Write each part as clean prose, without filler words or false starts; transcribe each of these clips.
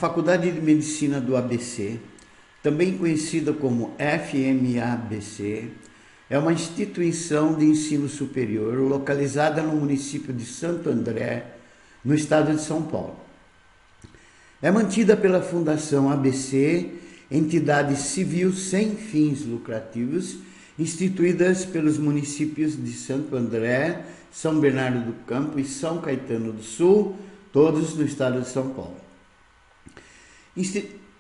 Faculdade de Medicina do ABC, também conhecida como FMABC, é uma instituição de ensino superior localizada no município de Santo André, no estado de São Paulo. É mantida pela Fundação ABC, entidade civil sem fins lucrativos, instituídas pelos municípios de Santo André, São Bernardo do Campo e São Caetano do Sul, todos no estado de São Paulo.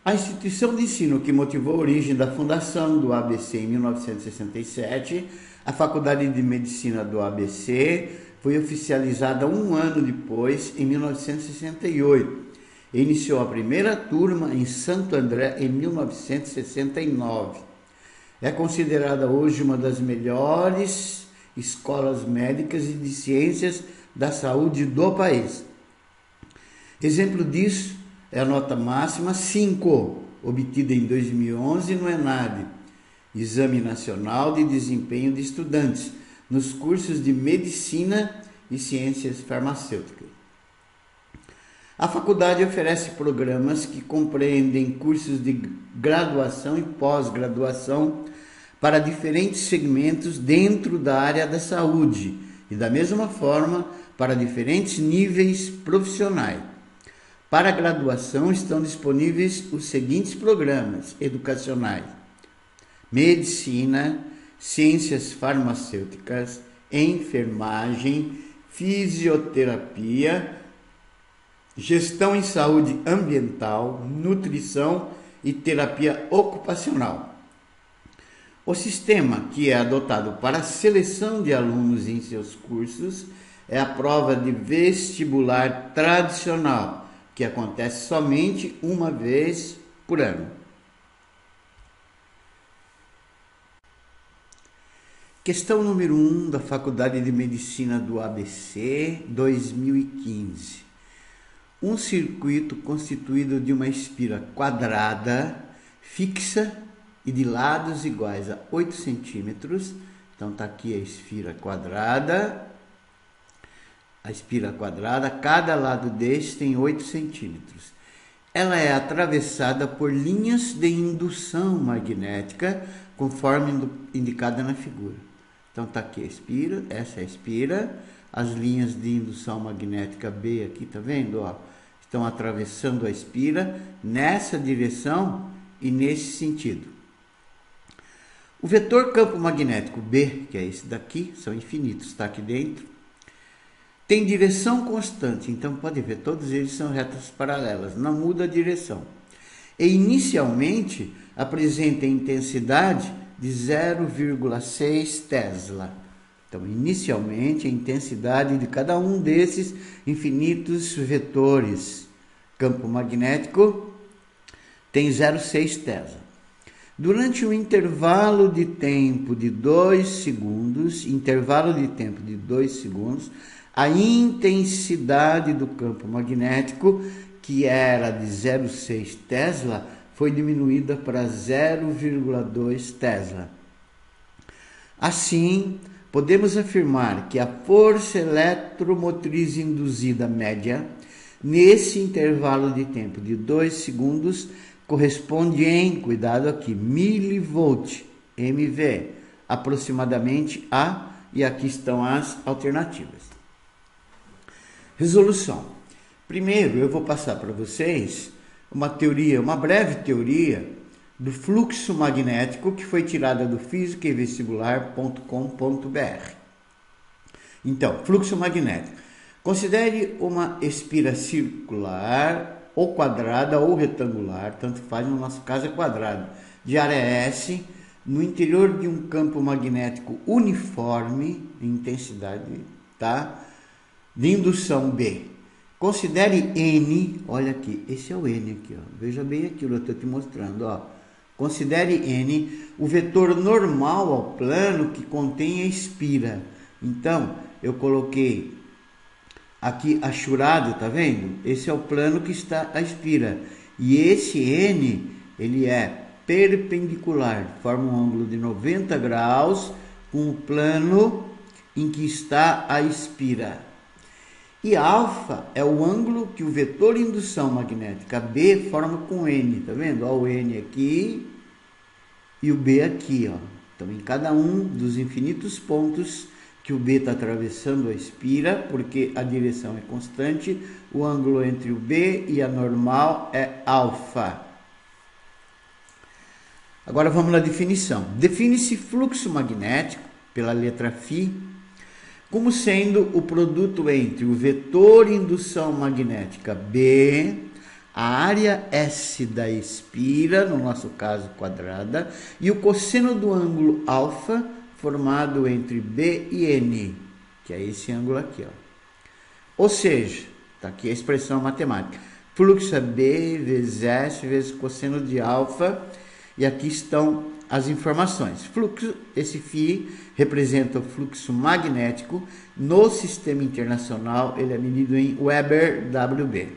A instituição de ensino que motivou a origem da fundação do ABC em 1967, a Faculdade de Medicina do ABC, foi oficializada um ano depois, em 1968, e iniciou a primeira turma em Santo André em 1969. É considerada hoje uma das melhores escolas médicas e de ciências da saúde do país. Exemplo disso é a nota máxima 5, obtida em 2011 no ENADE, Exame Nacional de Desempenho de Estudantes, nos cursos de Medicina e Ciências Farmacêuticas. A faculdade oferece programas que compreendem cursos de graduação e pós-graduação para diferentes segmentos dentro da área da saúde e, da mesma forma, para diferentes níveis profissionais. Para a graduação estão disponíveis os seguintes programas educacionais: Medicina, Ciências Farmacêuticas, Enfermagem, Fisioterapia, Gestão em Saúde Ambiental, Nutrição e Terapia Ocupacional. O sistema que é adotado para a seleção de alunos em seus cursos é a prova de vestibular tradicional, que acontece somente uma vez por ano. Questão número 1 da Faculdade de Medicina do ABC, 2015. Um circuito constituído de uma espira quadrada, fixa e de lados iguais a 8 centímetros. Então está aqui a espira quadrada. Cada lado deste tem 8 centímetros. Ela é atravessada por linhas de indução magnética, conforme indicada na figura. Então está aqui a espira, essa é a espira, as linhas de indução magnética B aqui, tá vendo? Ó, estão atravessando a espira nessa direção e nesse sentido. O vetor campo magnético B, que é esse daqui, são infinitos, está aqui dentro, tem direção constante, então pode ver, todos eles são retas paralelas, não muda a direção. E inicialmente apresenta intensidade de 0,6 Tesla. Então, inicialmente, a intensidade de cada um desses infinitos vetores campo magnético tem 0,6 Tesla. Durante um intervalo de tempo de 2 segundos, a intensidade do campo magnético, que era de 0,6 Tesla, foi diminuída para 0,2 Tesla. Assim, podemos afirmar que a força eletromotriz induzida média, nesse intervalo de tempo de 2 segundos, corresponde em, cuidado aqui, milivolt, MV, aproximadamente a, e aqui estão as alternativas. Resolução. Primeiro, eu vou passar para vocês uma breve teoria do fluxo magnético que foi tirada do fisicaevestibular.com.br. Então, fluxo magnético. Considere uma espira circular, ou quadrada ou retangular, tanto faz, no nosso caso é quadrado, de área S, no interior de um campo magnético uniforme, em intensidade, tá? De indução B. Considere N, olha aqui, esse é o N aqui, ó. Veja bem aquilo, eu estou te mostrando, ó. Considere N o vetor normal ao plano que contém a espira. Então, eu coloquei aqui achurado, tá vendo? Esse é o plano que está a espira. E esse N, ele é perpendicular, forma um ângulo de 90 graus com o plano em que está a espira. E alfa é o ângulo que o vetor indução magnética B forma com N, tá vendo? Ó, o N aqui e o B aqui, ó. Então, em cada um dos infinitos pontos que o B está atravessando a espira, porque a direção é constante, o ângulo entre o B e a normal é alfa. Agora vamos na definição. Define-se fluxo magnético, pela letra φ, como sendo o produto entre o vetor indução magnética B, a área S da espira, no nosso caso quadrada, e o cosseno do ângulo alfa, formado entre B e N, que é esse ângulo aqui, ó. Ou seja, está aqui a expressão matemática. Fluxo é B vezes S vezes cosseno de alfa, e aqui estão as informações. Fluxo, esse φ representa o fluxo magnético no sistema internacional, ele é medido em Weber WB.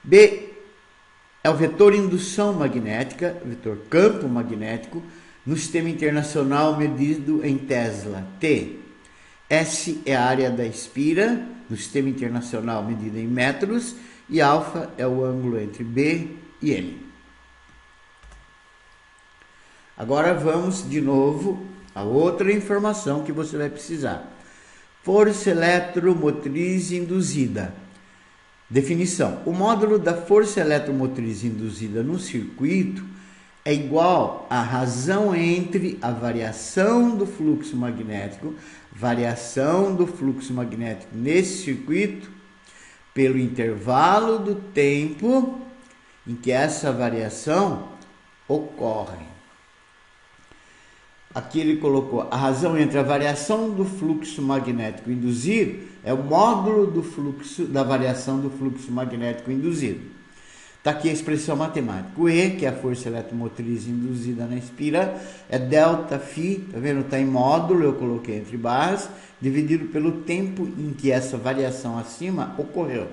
B é o vetor indução magnética, vetor campo magnético, no sistema internacional medido em Tesla. T. S é a área da espira, no sistema internacional medida em metros, e alfa é o ângulo entre B e N. Agora vamos de novo a outra informação que você vai precisar. Força eletromotriz induzida. Definição. O módulo da força eletromotriz induzida no circuito é igual à razão entre a variação do fluxo magnético nesse circuito pelo intervalo do tempo em que essa variação ocorre. Aqui ele colocou a razão entre a variação do fluxo magnético induzido é o módulo do fluxo da variação do fluxo magnético induzido. Está aqui a expressão matemática. O E, que é a força eletromotriz induzida na espira, é delta φ, tá vendo? Está em módulo, eu coloquei entre barras, dividido pelo tempo em que essa variação acima ocorreu.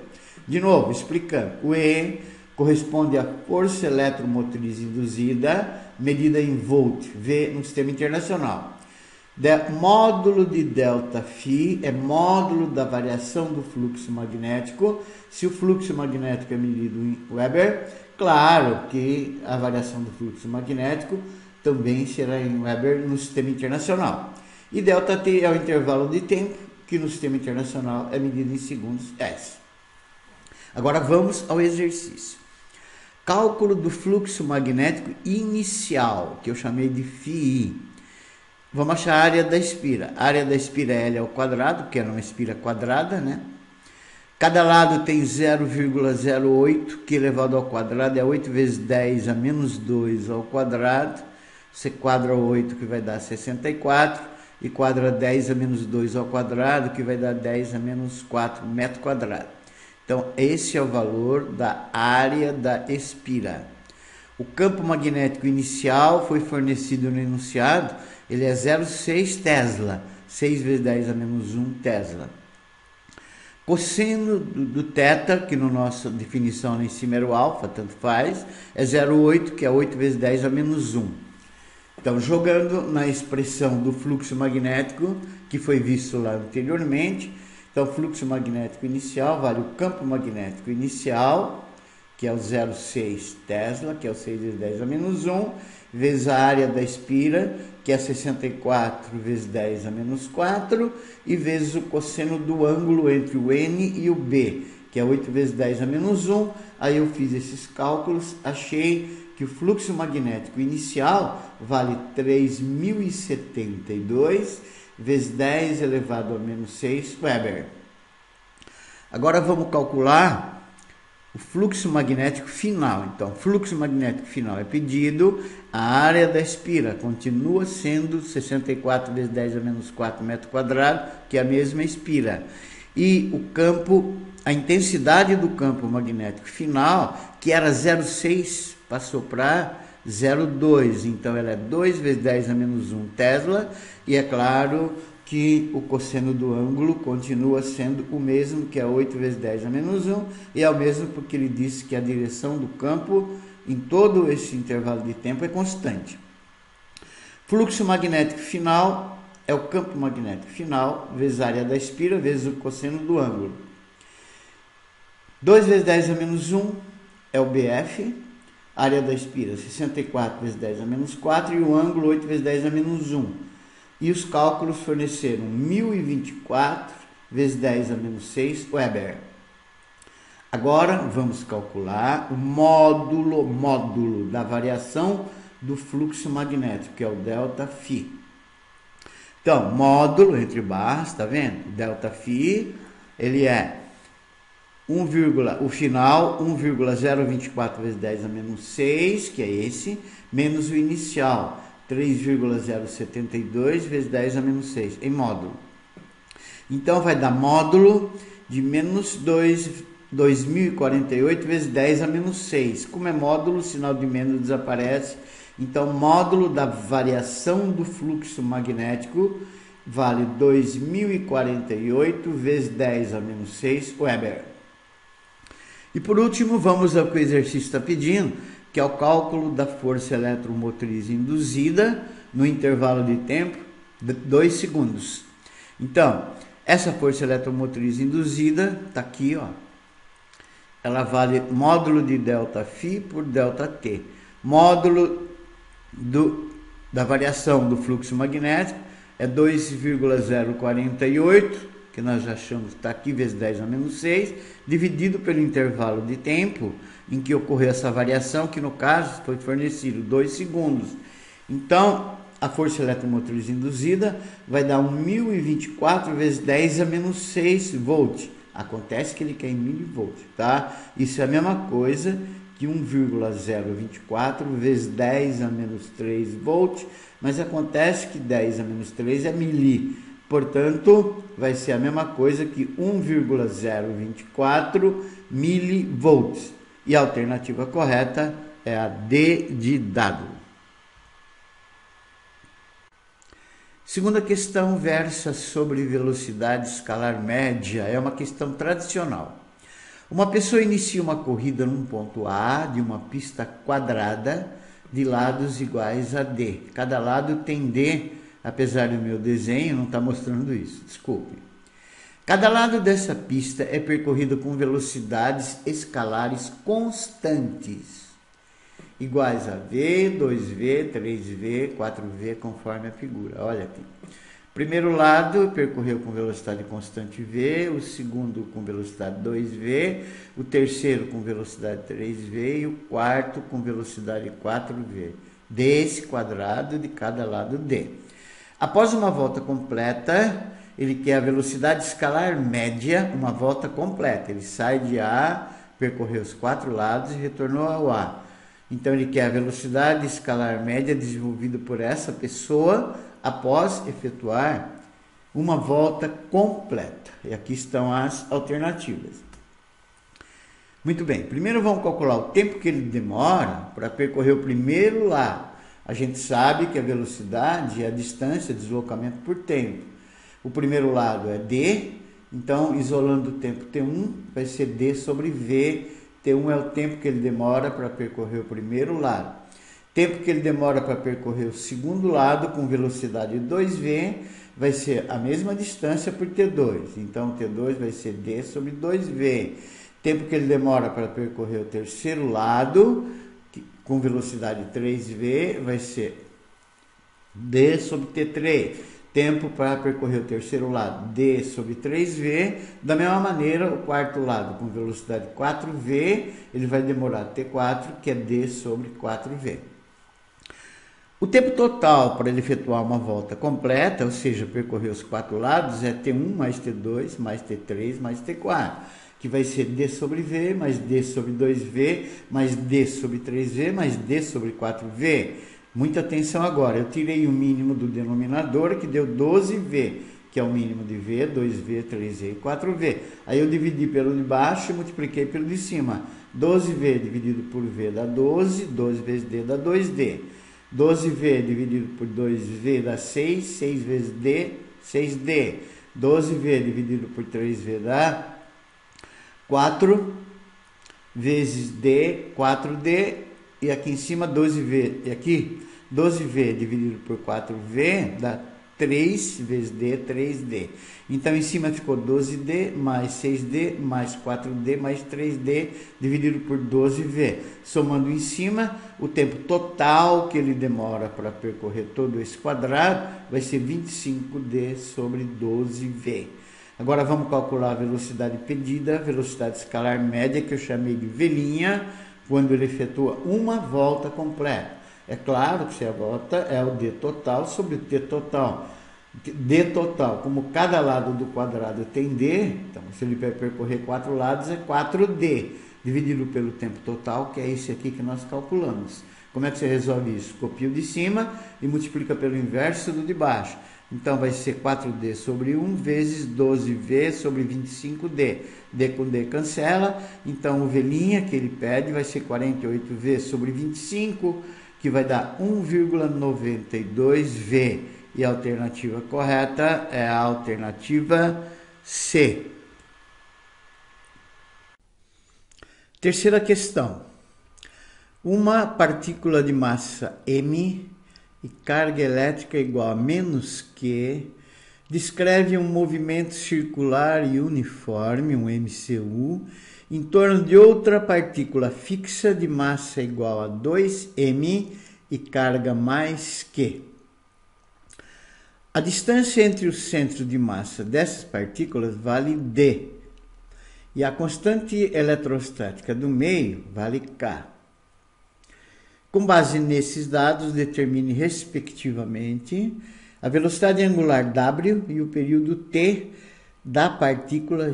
De novo, explicando. O E corresponde à força eletromotriz induzida, medida em volt, V no sistema internacional. Módulo de delta φ é módulo da variação do fluxo magnético. Se o fluxo magnético é medido em Weber, claro que a variação do fluxo magnético também será em Weber no sistema internacional. E delta T é o intervalo de tempo, que no sistema internacional é medido em segundos S. Agora vamos ao exercício. Cálculo do fluxo magnético inicial, que eu chamei de φI. Vamos achar a área da espira. A área da espira é L ao quadrado, que é uma espira quadrada, né? Cada lado tem 0,08, que elevado ao quadrado é 8 vezes 10 a menos 2 ao quadrado. Você quadra 8, que vai dar 64, e quadra 10 a menos 2 ao quadrado, que vai dar 10 a menos 4 metro quadrado. Então, esse é o valor da área da espira. O campo magnético inicial foi fornecido no enunciado, ele é 0,6 Tesla, 6 vezes 10 a menos 1 Tesla. Cosseno do θ, que na nossa definição lá em cima era o alfa, tanto faz, é 0,8, que é 8 vezes 10 a menos 1. Então, jogando na expressão do fluxo magnético, que foi visto lá anteriormente, então, o fluxo magnético inicial vale o campo magnético inicial, que é o 0,6 Tesla, que é o 6 vezes 10 a menos 1, vezes a área da espira, que é 64 vezes 10 a menos 4, e vezes o cosseno do ângulo entre o N e o B, que é 8 vezes 10 a menos 1. Aí eu fiz esses cálculos, achei que o fluxo magnético inicial vale 3.072 vezes 10 elevado a menos 6 Weber. Agora vamos calcular o fluxo magnético final. Então, o fluxo magnético final é pedido, a área da espira continua sendo 64 vezes 10 a menos 4 metro quadrado, que é a mesma espira. E o campo, a intensidade do campo magnético final, que era 0,6, passou para 0,2, então ela é 2 vezes 10 a menos 1 Tesla, e é claro que o cosseno do ângulo continua sendo o mesmo, que é 8 vezes 10 a menos 1, e é o mesmo porque ele disse que a direção do campo em todo esse intervalo de tempo é constante. Fluxo magnético final é o campo magnético final, vezes a área da espira, vezes o cosseno do ângulo. 2 vezes 10 a menos 1 é o BF, a área da espira 64 vezes 10 a menos 4 e o ângulo 8 vezes 10 a menos 1. E os cálculos forneceram 1024 vezes 10 a menos 6 Weber. Agora vamos calcular o módulo da variação do fluxo magnético, que é o ΔΦ. Então, módulo entre barras, tá vendo? ΔΦ, ele é o final 1,024 vezes 10 a menos 6, que é esse, menos o inicial 3,072 vezes 10 a menos 6, em módulo. Então, vai dar módulo de menos 2048 vezes 10 a menos 6. Como é módulo, o sinal de menos desaparece. Então, módulo da variação do fluxo magnético vale 2048 vezes 10 a menos 6 Weber. E por último, vamos ao que o exercício está pedindo, que é o cálculo da força eletromotriz induzida no intervalo de tempo de 2 segundos. Então, essa força eletromotriz induzida está aqui, ó. Ela vale módulo de ΔΦ por ΔT. Módulo da variação do fluxo magnético é 2,048, que nós já achamos que está aqui, vezes 10 a menos 6, dividido pelo intervalo de tempo em que ocorreu essa variação, que no caso foi fornecido 2 segundos. Então, a força eletromotriz induzida vai dar 1024 vezes 10 a menos 6 volt. Acontece que ele quer em milivolt, tá? Isso é a mesma coisa que 1,024 vezes 10 a menos 3 volt, mas acontece que 10 a menos 3 é mili. Portanto, vai ser a mesma coisa que 1,024 milivolts. E a alternativa correta é a D de dado. Segunda questão versa sobre velocidade escalar média. É uma questão tradicional. Uma pessoa inicia uma corrida num ponto A de uma pista quadrada de lados iguais a D. Cada lado tem D, apesar do meu desenho não estar mostrando isso, desculpe. Cada lado dessa pista é percorrido com velocidades escalares constantes, iguais a V, 2V, 3V, 4V, conforme a figura. Olha aqui. O primeiro lado percorreu com velocidade constante V, o segundo com velocidade 2V, o terceiro com velocidade 3V e o quarto com velocidade 4V. Desse quadrado de cada lado D. Após uma volta completa, ele quer a velocidade escalar média, uma volta completa. Ele sai de A, percorreu os 4 lados e retornou ao A. Então, ele quer a velocidade escalar média desenvolvida por essa pessoa após efetuar uma volta completa. E aqui estão as alternativas. Muito bem, primeiro vamos calcular o tempo que ele demora para percorrer o primeiro lado. A gente sabe que a velocidade é a distância, deslocamento por tempo. O primeiro lado é D, então isolando o tempo T1 vai ser D sobre V. T1 é o tempo que ele demora para percorrer o primeiro lado. Tempo que ele demora para percorrer o segundo lado com velocidade 2V vai ser a mesma distância por T2. Então, T2 vai ser D sobre 2V. Tempo que ele demora para percorrer o terceiro lado com velocidade 3V vai ser D sobre T3. Tempo para percorrer o terceiro lado, D sobre 3V. Da mesma maneira, o quarto lado com velocidade 4V, ele vai demorar T4, que é D sobre 4V. O tempo total para ele efetuar uma volta completa, ou seja, percorrer os 4 lados, é T1 mais T2 mais T3 mais T4, que vai ser D sobre V mais D sobre 2V mais D sobre 3V mais D sobre 4V. Muita atenção agora, eu tirei o mínimo do denominador, que deu 12V, que é o mínimo de V, 2V, 3V e 4V. Aí eu dividi pelo de baixo e multipliquei pelo de cima. 12V dividido por V dá 12, 12 vezes D dá 2D. 12V dividido por 2V dá 6, 6 vezes D, 6D. 12V dividido por 3V dá 4 vezes D, 4D. E aqui em cima 12V, e aqui 12V dividido por 4V dá 3 vezes D, 3D. Então, em cima ficou 12D, mais 6D, mais 4D, mais 3D, dividido por 12V. Somando em cima, o tempo total que ele demora para percorrer todo esse quadrado vai ser 25D sobre 12V. Agora, vamos calcular a velocidade pedida, velocidade escalar média, que eu chamei de V', quando ele efetua uma volta completa. É claro que se a volta é o D total sobre o T total. D total, como cada lado do quadrado tem D, então se ele vai percorrer 4 lados é 4D, dividido pelo tempo total, que é esse aqui que nós calculamos. Como é que você resolve isso? Copia o de cima e multiplica pelo inverso do de baixo. Então vai ser 4D sobre 1 vezes 12V sobre 25D. D com D cancela, então o V' que ele pede vai ser 48V sobre 25, que vai dar 1,92V. E a alternativa correta é a alternativa C. Terceira questão. Uma partícula de massa m e carga elétrica igual a menos Q descreve um movimento circular e uniforme, um MCU, em torno de outra partícula fixa de massa igual a 2m e carga mais Q. A distância entre o centro de massa dessas partículas vale D, e a constante eletrostática do meio vale K. Com base nesses dados, determine respectivamente a velocidade angular W e o período T da partícula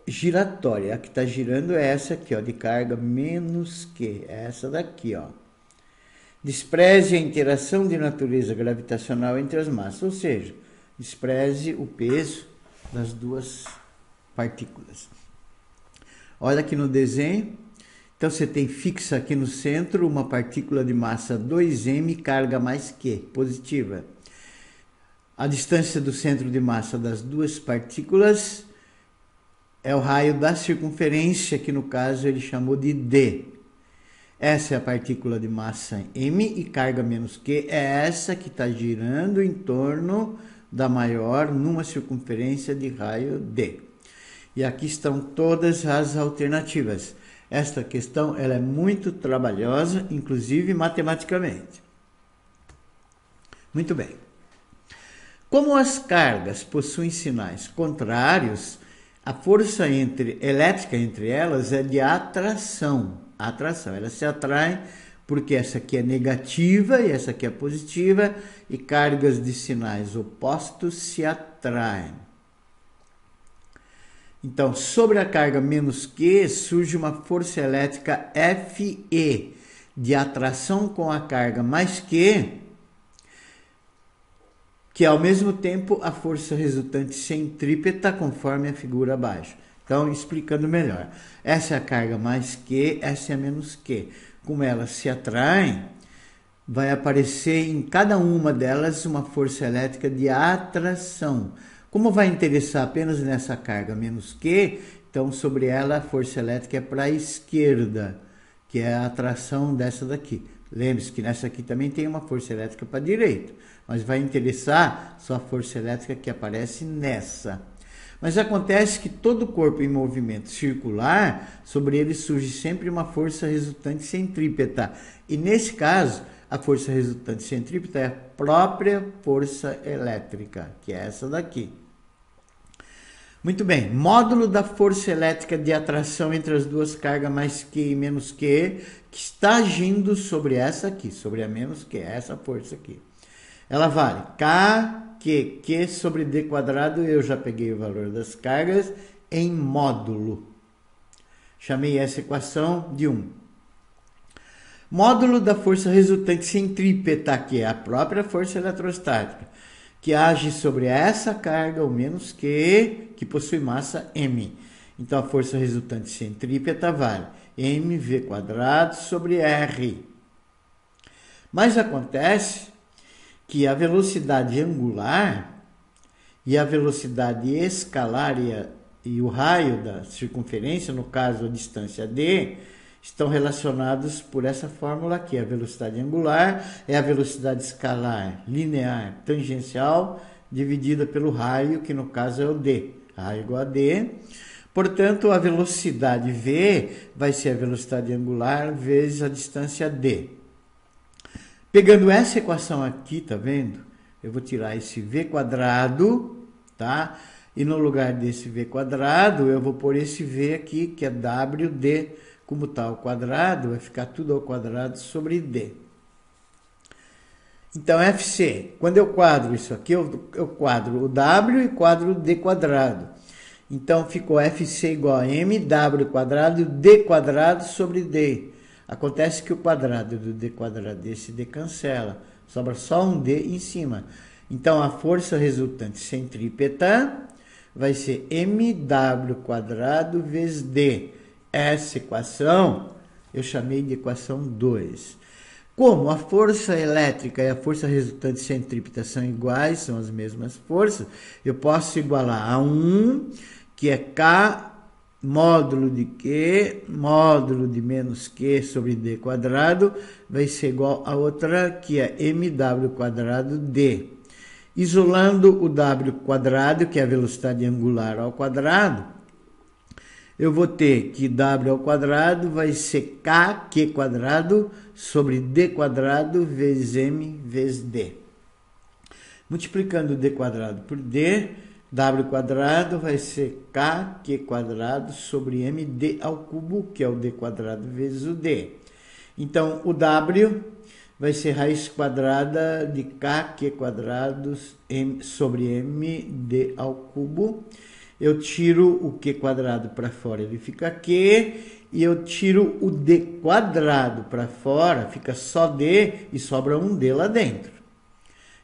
giratória. A que está girando é essa aqui, ó, de carga menos Q, é essa daqui, ó. Despreze a interação de natureza gravitacional entre as massas, ou seja, despreze o peso das duas partículas. Olha aqui no desenho. Então, você tem fixa aqui no centro uma partícula de massa 2m, carga mais Q, positiva. A distância do centro de massa das duas partículas é o raio da circunferência, que no caso ele chamou de D. Essa é a partícula de massa m e carga menos Q, é essa que está girando em torno da maior numa circunferência de raio D. E aqui estão todas as alternativas. Esta questão ela é muito trabalhosa, inclusive matematicamente. Muito bem. Como as cargas possuem sinais contrários, a força elétrica entre elas é de atração. Elas se atraem porque essa aqui é negativa e essa aqui é positiva, e cargas de sinais opostos se atraem. Então, sobre a carga menos Q, surge uma força elétrica Fe, de atração com a carga mais Q, que é ao mesmo tempo a força resultante centrípeta, conforme a figura abaixo. Então, explicando melhor. Essa é a carga mais Q, essa é a menos Q. Como elas se atraem, vai aparecer em cada uma delas uma força elétrica de atração. Como vai interessar apenas nessa carga menos Q, então sobre ela a força elétrica é para a esquerda, que é a atração dessa daqui. Lembre-se que nessa aqui também tem uma força elétrica para a direita, mas vai interessar só a força elétrica que aparece nessa. Mas acontece que todo corpo em movimento circular, sobre ele surge sempre uma força resultante centrípeta. E nesse caso, a força resultante centrípeta é a própria força elétrica, que é essa daqui. Muito bem, módulo da força elétrica de atração entre as duas cargas mais Q e menos Q, que está agindo sobre essa aqui, sobre a menos Q, essa força aqui. Ela vale Q sobre D quadrado, eu já peguei o valor das cargas, em módulo. Chamei essa equação de 1. Módulo da força resultante centrípeta, que é a própria força eletrostática, que age sobre essa carga, o menos Q, que possui massa m. Então, a força resultante centrípeta vale mv quadrado sobre r. Mas acontece que a velocidade angular e a velocidade escalar e o raio da circunferência, no caso a distância d, estão relacionados por essa fórmula aqui. A velocidade angular é a velocidade escalar linear tangencial dividida pelo raio, que no caso é o d. Raio igual a d. Portanto, a velocidade v vai ser a velocidade angular vezes a distância d. Pegando essa equação aqui, tá vendo? Eu vou tirar esse v quadrado, tá? E no lugar desse v quadrado, eu vou pôr esse v aqui, que é wd, como está ao quadrado, vai ficar tudo ao quadrado sobre d. Então, FC, quando eu quadro isso aqui, eu quadro o w e quadro o d quadrado. Então, ficou FC igual a mw quadrado d quadrado sobre d. Acontece que o quadrado do d quadrado desse d cancela, sobra só um d em cima. Então, a força resultante centrípeta vai ser mw quadrado vezes d. Essa equação eu chamei de equação 2. Como a força elétrica e a força resultante centrípeta são iguais, são as mesmas forças, eu posso igualar a 1, que é K módulo de Q, módulo de menos Q sobre D quadrado, vai ser igual a outra, que é mw quadrado D. Isolando o w quadrado, que é a velocidade angular ao quadrado, eu vou ter que w ao quadrado vai ser kq quadrado sobre d quadrado vezes m vezes d. Multiplicando d quadrado por d, w quadrado vai ser kq quadrado sobre md ao cubo, que é o d quadrado vezes o d. Então, o w vai ser raiz quadrada de kq quadrado sobre md ao cubo. Eu tiro o q quadrado para fora, ele fica q, e eu tiro o d quadrado para fora, fica só d e sobra um d lá dentro.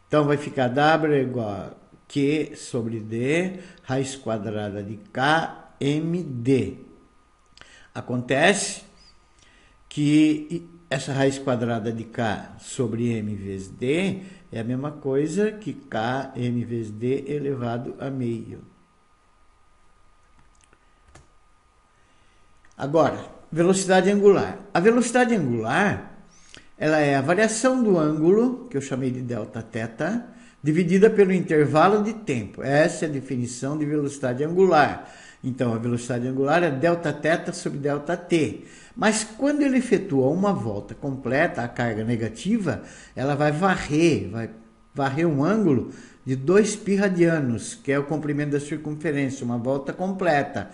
Então, vai ficar w igual a q sobre d, raiz quadrada de k, md. Acontece que essa raiz quadrada de k sobre m vezes d é a mesma coisa que k, m vezes d elevado a meio. Agora, velocidade angular. A velocidade angular, ela é a variação do ângulo, que eu chamei de delta θ, dividida pelo intervalo de tempo. Essa é a definição de velocidade angular. Então, a velocidade angular é delta θ sobre delta t. Mas quando ele efetua uma volta completa, a carga negativa, ela vai varrer um ângulo de 2π radianos, que é o comprimento da circunferência, uma volta completa.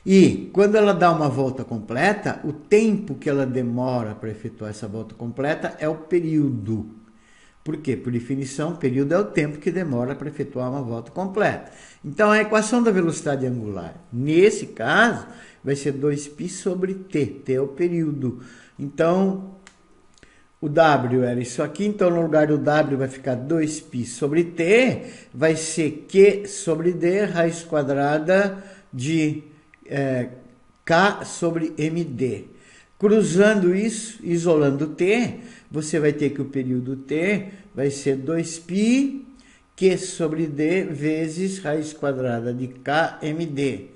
E quando ela dá uma volta completa, o tempo que ela demora para efetuar essa volta completa é o período. Por quê? Por definição, período é o tempo que demora para efetuar uma volta completa. Então, a equação da velocidade angular, nesse caso, vai ser 2π sobre t. T é o período. Então, o w era isso aqui. Então, no lugar do w vai ficar 2π sobre t. Vai ser q sobre d, raiz quadrada de k sobre md. Cruzando isso, isolando t, você vai ter que o período t vai ser 2π q sobre d vezes raiz quadrada de k md.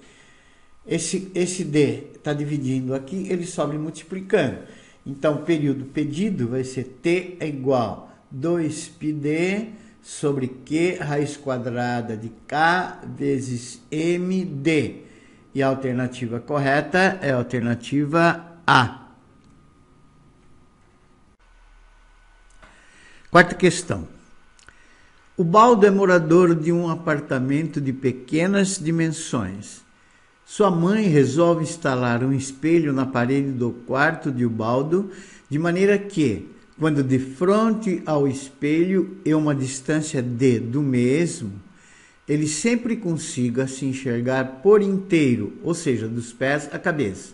Esse d está dividindo aqui, ele sobe multiplicando. Então, o período pedido vai ser t é igual a 2πd sobre q raiz quadrada de k vezes md. E a alternativa correta é a alternativa A. Quarta questão. O Baldo é morador de um apartamento de pequenas dimensões. Sua mãe resolve instalar um espelho na parede do quarto de Ubaldo, de maneira que, quando de frente ao espelho e uma distância d do mesmo, ele sempre consiga se enxergar por inteiro, ou seja, dos pés à cabeça.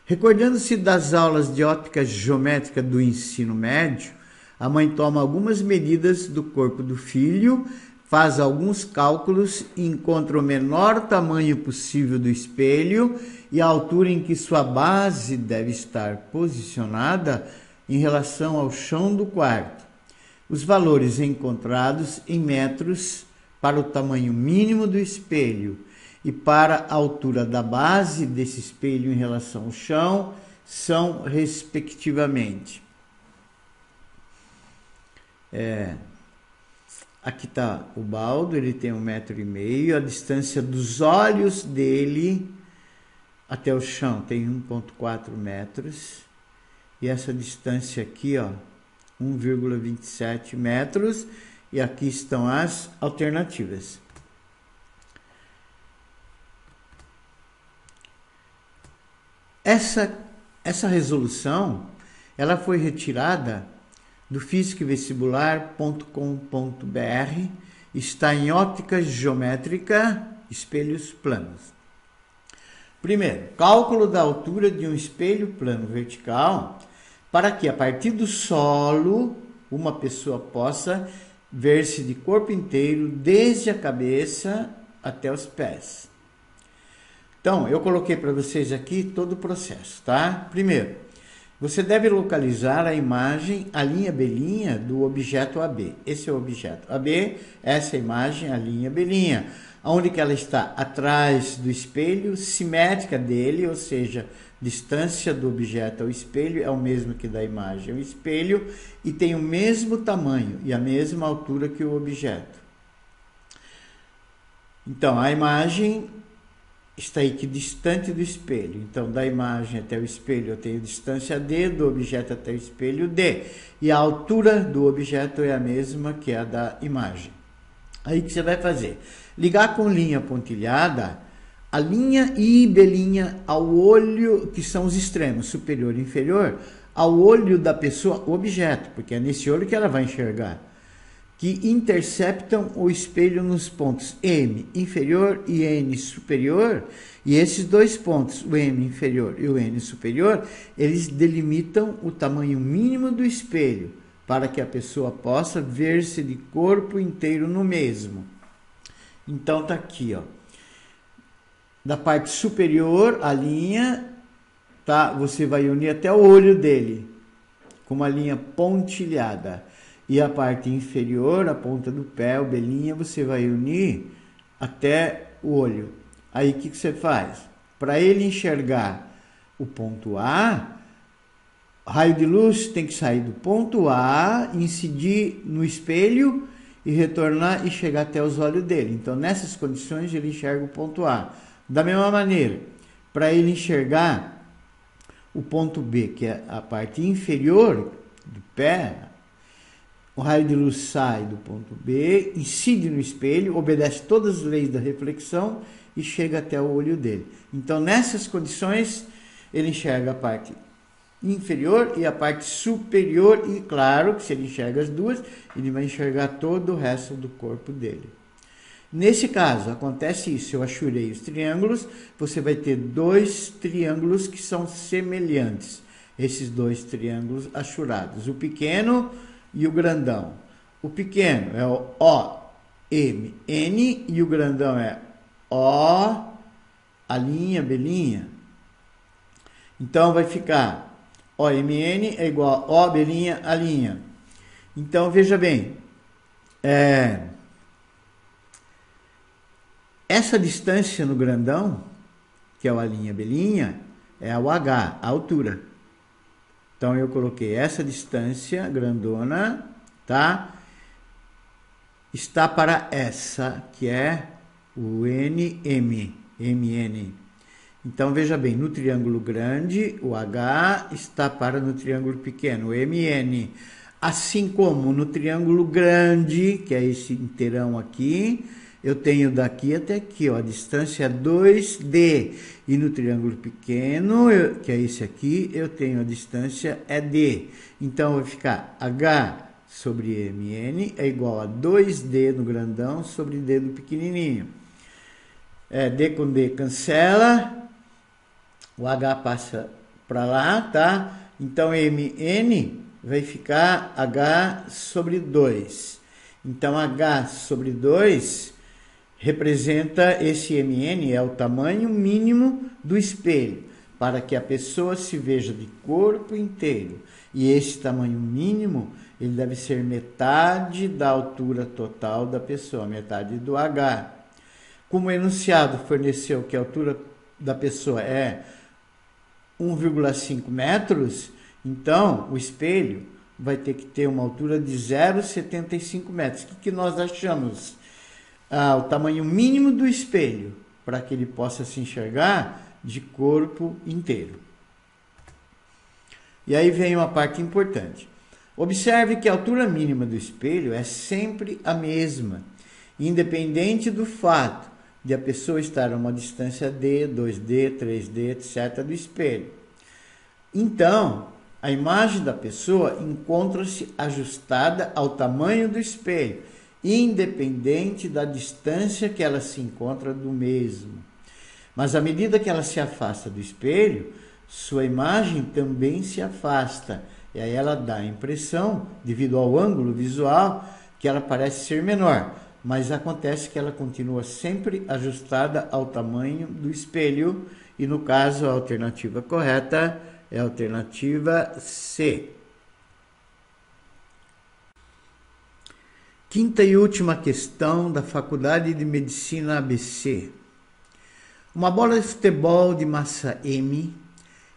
Recordando-se das aulas de óptica geométrica do ensino médio, a mãe toma algumas medidas do corpo do filho, faz alguns cálculos e encontra o menor tamanho possível do espelho e a altura em que sua base deve estar posicionada em relação ao chão do quarto. Os valores encontrados em metros para o tamanho mínimo do espelho e para a altura da base desse espelho em relação ao chão são respectivamente. Aqui está o baldo, ele tem 1,5 m, a distância dos olhos dele até o chão tem 1,4 metros, e essa distância aqui, ó, 1,27 metros, e aqui estão as alternativas. Essa resolução, ela foi retirada do fisicoevestibular.com.br, está em óptica geométrica, espelhos planos. Primeiro, cálculo da altura de um espelho plano vertical, para que a partir do solo, uma pessoa possa ver-se de corpo inteiro, desde a cabeça até os pés. Então, eu coloquei para vocês aqui todo o processo, tá? Primeiro, você deve localizar a imagem, a linha B' do objeto AB. Esse é o objeto AB, essa é a imagem, a linha B'. Onde que ela está? Atrás do espelho, simétrica dele, ou seja, distância do objeto ao espelho é o mesmo que da imagem ao espelho e tem o mesmo tamanho e a mesma altura que o objeto. Então, a imagem está equidistante do espelho. Então, da imagem até o espelho eu tenho distância D, do objeto até o espelho D. E a altura do objeto é a mesma que a da imagem. Aí o que você vai fazer? Ligar com linha pontilhada a linha I e B' ao olho, que são os extremos, superior e inferior, ao olho da pessoa, o objeto, porque é nesse olho que ela vai enxergar, que interceptam o espelho nos pontos M inferior e N superior, e esses dois pontos, o M inferior e o N superior, eles delimitam o tamanho mínimo do espelho, para que a pessoa possa ver-se de corpo inteiro no mesmo. Então tá aqui, ó. Da parte superior, a linha, tá? Você vai unir até o olho dele, com uma linha pontilhada. E a parte inferior, a ponta do pé, o B', você vai unir até o olho. Aí o que você faz? Para ele enxergar o ponto A, o raio de luz tem que sair do ponto A, incidir no espelho e retornar e chegar até os olhos dele. Então, nessas condições, ele enxerga o ponto A. Da mesma maneira, para ele enxergar o ponto B, que é a parte inferior do pé, o raio de luz sai do ponto B, incide no espelho, obedece todas as leis da reflexão e chega até o olho dele. Então, nessas condições, ele enxerga a parte inferior e a parte superior, e claro que se ele enxerga as duas, ele vai enxergar todo o resto do corpo dele. Nesse caso, acontece isso, eu achurei os triângulos, você vai ter dois triângulos que são semelhantes, esses dois triângulos achurados, o pequeno e o grandão. O pequeno é o OMN e o grandão é O, a linha, B'. Então, vai ficar OMN é igual a O, B', a linha. Então, veja bem, essa distância no grandão, que é a linha B', é o H, a altura. Então, eu coloquei essa distância grandona, tá? Está para essa, que é o NM, MN. Então, veja bem, no triângulo grande, o H está para no triângulo pequeno, o MN. Assim como no triângulo grande, que é esse inteirão aqui, eu tenho daqui até aqui, ó, a distância é 2D. E no triângulo pequeno, que é esse aqui, eu tenho a distância é D. Então, vai ficar H sobre MN é igual a 2D no grandão sobre D no pequenininho. D com D cancela, o H passa para lá, tá? Então, MN vai ficar H sobre 2. Então, H sobre 2 representa esse MN, é o tamanho mínimo do espelho, para que a pessoa se veja de corpo inteiro. E esse tamanho mínimo, ele deve ser metade da altura total da pessoa, metade do H. Como o enunciado forneceu que a altura da pessoa é 1,5 metros, então o espelho vai ter que ter uma altura de 0,75 metros. O que nós achamos? O tamanho mínimo do espelho, para que ele possa se enxergar de corpo inteiro. E aí vem uma parte importante. Observe que a altura mínima do espelho é sempre a mesma, independente do fato de a pessoa estar a uma distância D, 2D, 3D, etc. do espelho. Então, a imagem da pessoa encontra-se ajustada ao tamanho do espelho, independente da distância que ela se encontra do mesmo. Mas à medida que ela se afasta do espelho, sua imagem também se afasta. E aí ela dá a impressão, devido ao ângulo visual, que ela parece ser menor. Mas acontece que ela continua sempre ajustada ao tamanho do espelho. E no caso, a alternativa correta é a alternativa C. Quinta e última questão da Faculdade de Medicina ABC. Uma bola de futebol de massa M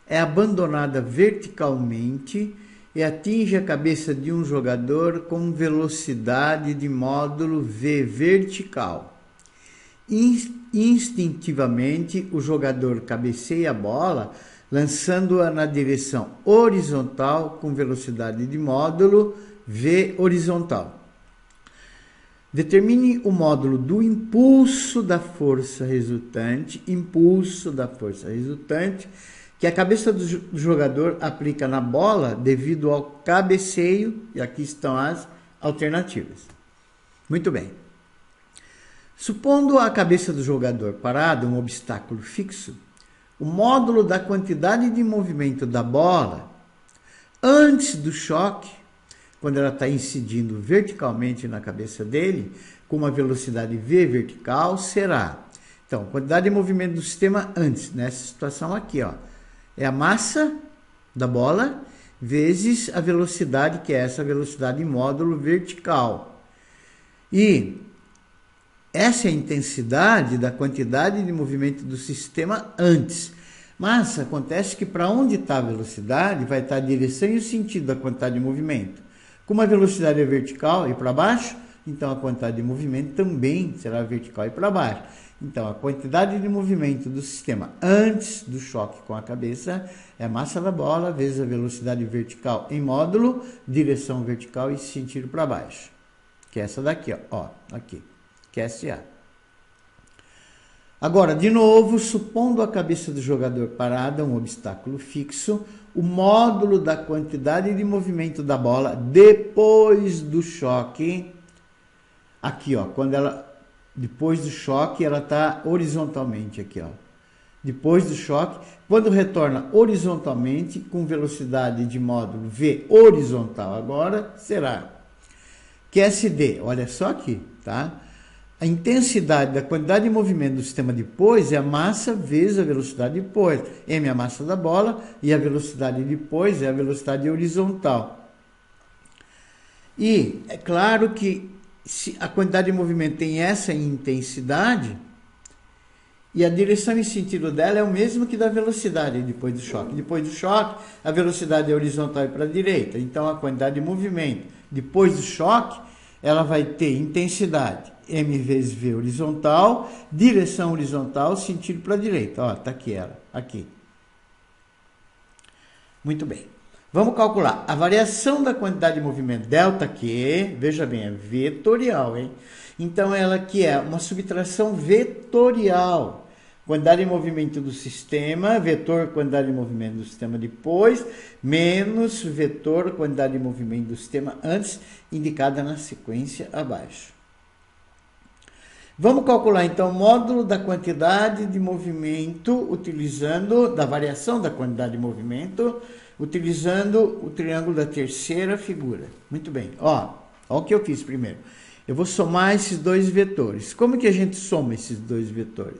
é abandonada verticalmente e atinge a cabeça de um jogador com velocidade de módulo V vertical. Instintivamente, o jogador cabeceia a bola, lançando-a na direção horizontal com velocidade de módulo V horizontal. Determine o módulo do impulso da força resultante, que a cabeça do jogador aplica na bola devido ao cabeceio, e aqui estão as alternativas. Muito bem. Supondo a cabeça do jogador parada, um obstáculo fixo, o módulo da quantidade de movimento da bola antes do choque, quando ela está incidindo verticalmente na cabeça dele, com uma velocidade V vertical, será... Então, quantidade de movimento do sistema antes, nessa situação aqui, ó, é a massa da bola vezes a velocidade, que é essa velocidade em módulo vertical. E essa é a intensidade da quantidade de movimento do sistema antes. Mas acontece que para onde está a velocidade, vai estar a direção e o sentido da quantidade de movimento. Como a velocidade é vertical e para baixo, então a quantidade de movimento também será vertical e para baixo. Então, a quantidade de movimento do sistema antes do choque com a cabeça é a massa da bola vezes a velocidade vertical em módulo, direção vertical e sentido para baixo. Que é essa daqui, ó, aqui, que é SA. Agora, de novo, supondo a cabeça do jogador parada, um obstáculo fixo, o módulo da quantidade de movimento da bola depois do choque, aqui, ó, quando ela... Depois do choque, ela está horizontalmente aqui, ó. Depois do choque, quando retorna horizontalmente, com velocidade de módulo V horizontal agora, será QSD, olha só aqui, tá? A intensidade da quantidade de movimento do sistema depois é a massa vezes a velocidade depois. M é a massa da bola e a velocidade depois é a velocidade horizontal. E é claro que se a quantidade de movimento tem essa intensidade e a direção e sentido dela é o mesmo que da velocidade depois do choque. Depois do choque, a velocidade é horizontal e para a direita. Então, a quantidade de movimento depois do choque, ela vai ter intensidade M vezes V horizontal, direção horizontal, sentido para a direita. Ó, tá aqui ela, aqui. Muito bem. Vamos calcular a variação da quantidade de movimento ΔQ, veja bem, é vetorial, hein? Então, ela aqui é uma subtração vetorial. Quantidade de movimento do sistema, vetor quantidade de movimento do sistema depois, menos vetor quantidade de movimento do sistema antes, indicada na sequência abaixo. Vamos calcular, então, o módulo da quantidade de movimento, utilizando, da variação da quantidade de movimento, utilizando o triângulo da terceira figura. Muito bem. Ó o que eu fiz primeiro. Eu vou somar esses dois vetores. Como que a gente soma esses dois vetores?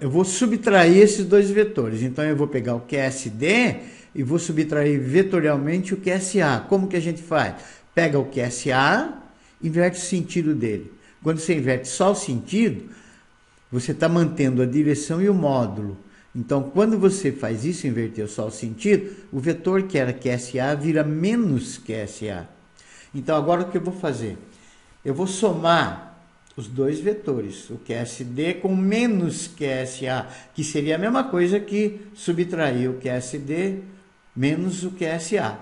Eu vou subtrair esses dois vetores. Então, eu vou pegar o QSD e vou subtrair vetorialmente o QSA. Como que a gente faz? Pega o QSA, inverte o sentido dele. Quando você inverte só o sentido, você está mantendo a direção e o módulo. Então, quando você faz isso, inverter só o sentido, o vetor que era QSA vira menos QSA. Então, agora o que eu vou fazer? Eu vou somar os dois vetores, o QSD com menos QSA, que seria a mesma coisa que subtrair o QSD menos o QSA.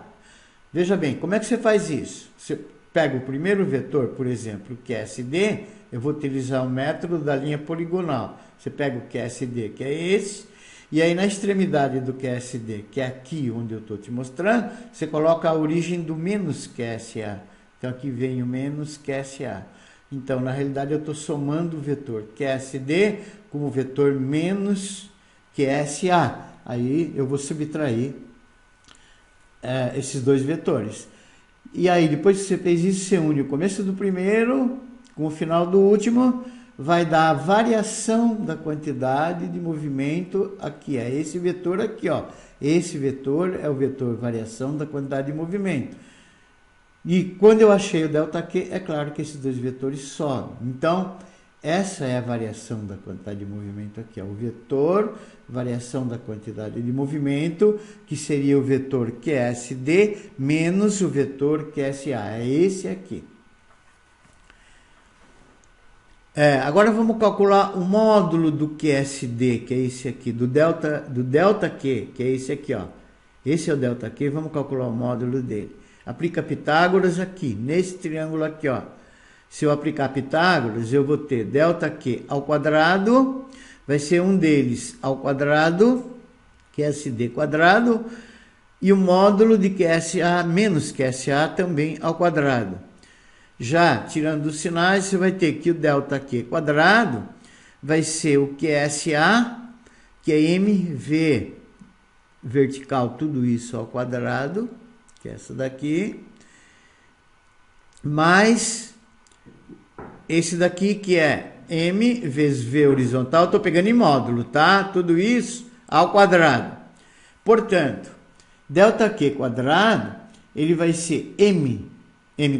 Veja bem, como é que você faz isso? Você pega o primeiro vetor, por exemplo, o QSD, eu vou utilizar o método da linha poligonal. Você pega o QSD, que é esse, e aí na extremidade do QSD, que é aqui onde eu estou te mostrando, você coloca a origem do menos QSA. Então aqui vem o menos QSA. Então, na realidade, eu estou somando o vetor QSD com o vetor menos QSA. Aí eu vou subtrair esses dois vetores. E aí, depois que você fez isso, você une o começo do primeiro com o final do último, vai dar a variação da quantidade de movimento aqui. É esse vetor aqui, ó. Esse vetor é o vetor variação da quantidade de movimento. E quando eu achei o ΔQ, é claro que esses dois vetores sobem. Então, essa é a variação da quantidade de movimento aqui. Ó. O vetor, variação da quantidade de movimento, que seria o vetor QSD menos o vetor QSA. É esse aqui. Agora vamos calcular o módulo do QSD, que é esse aqui, do ΔQ, que é esse aqui, ó. Esse é o ΔQ, vamos calcular o módulo dele. Aplica Pitágoras aqui, nesse triângulo aqui, ó. Se eu aplicar Pitágoras, eu vou ter ΔQ ao quadrado, vai ser um deles ao quadrado, QSD quadrado, e o módulo de QSA menos QSA também ao quadrado. Já tirando os sinais, você vai ter que o ΔQ quadrado vai ser o QSA, que é MV vertical, tudo isso ao quadrado, que é essa daqui, mais esse daqui que é M vezes V horizontal, estou pegando em módulo, tá? Tudo isso ao quadrado. Portanto, ΔQ quadrado, ele vai ser M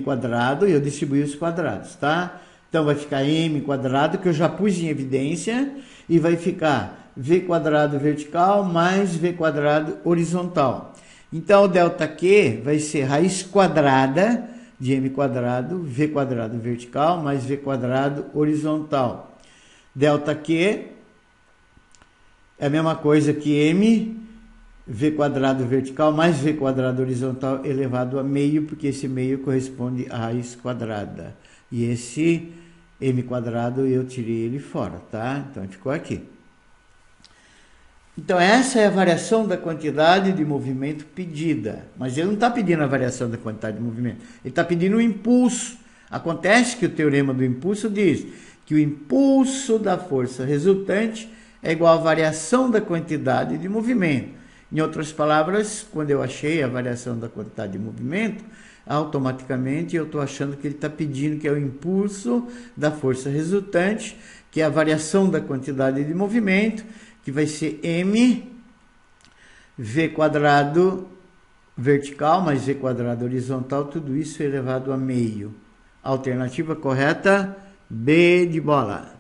quadrado, e eu distribuí os quadrados, tá? Então, vai ficar M quadrado, que eu já pus em evidência, e vai ficar V quadrado vertical mais V quadrado horizontal. Então, o ΔQ vai ser raiz quadrada de M quadrado, V quadrado vertical, mais V quadrado horizontal. ΔQ é a mesma coisa que M, V quadrado vertical, mais V quadrado horizontal elevado a meio, porque esse meio corresponde à raiz quadrada. E esse M quadrado eu tirei ele fora, tá? Então, ficou aqui. Então, essa é a variação da quantidade de movimento pedida. Mas ele não está pedindo a variação da quantidade de movimento. Ele está pedindo o impulso. Acontece que o teorema do impulso diz que o impulso da força resultante é igual à variação da quantidade de movimento. Em outras palavras, quando eu achei a variação da quantidade de movimento, automaticamente eu estou achando que ele está pedindo que é o impulso da força resultante, que é a variação da quantidade de movimento, que vai ser M, V quadrado vertical, mais V quadrado horizontal, tudo isso elevado a meio. Alternativa correta, B de bola.